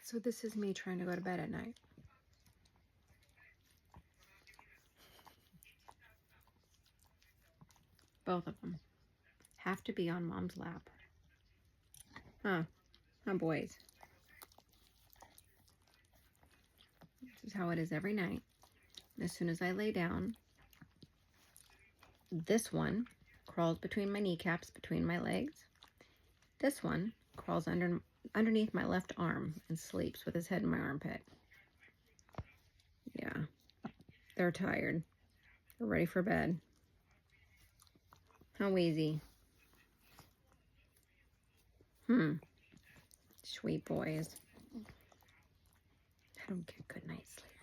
So this is me trying to go to bed at night. Both of them have to be on mom's lap. Huh boys. This is how it is every night. As soon as I lay down, this one crawls between my kneecaps, between my legs. This one crawls underneath my left arm and sleeps with his head in my armpit. Yeah, they're tired. They're ready for bed. How easy. Sweet boys. I don't get good night's sleep.